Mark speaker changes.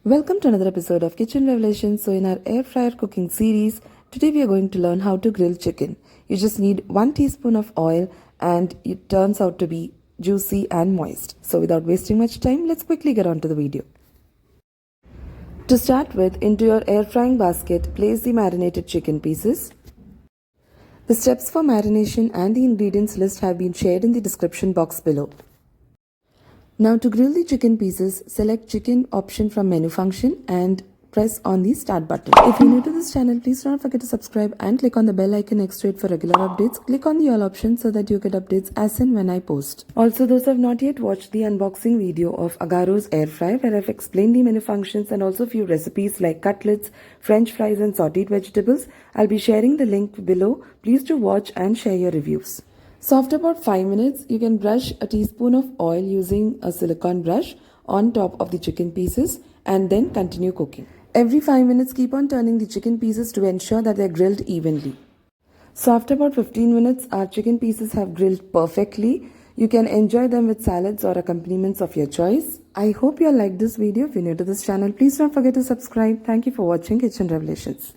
Speaker 1: Welcome to another episode of Kitchen Revelations. So in our air fryer cooking series, today we are going to learn how to grill chicken. You just need 1 teaspoon of oil and it turns out to be juicy and moist. So without wasting much time, let's quickly get on to the video. To start with, into your air frying basket, place the marinated chicken pieces. The steps for marination and the ingredients list have been shared in the description box below. Now to grill the chicken pieces, select chicken option from menu function and press on the start button. If you're new to this channel, please don't forget to subscribe and click on the bell icon next to it for regular updates. Click on the all option so that you get updates as and when I post. Also, those who have not yet watched the unboxing video of Agaro's Air Fryer where I've explained the menu functions and also a few recipes like cutlets, french fries and sauteed vegetables, I'll be sharing the link below. Please do watch and share your reviews. So after about 5 minutes, you can brush a teaspoon of oil using a silicone brush on top of the chicken pieces and then continue cooking. Every 5 minutes, keep on turning the chicken pieces to ensure that they're grilled evenly. So after about 15 minutes, our chicken pieces have grilled perfectly. You can enjoy them with salads or accompaniments of your choice. I hope you all liked this video. If you're new to this channel, please don't forget to subscribe. Thank you for watching Kitchen Revelations.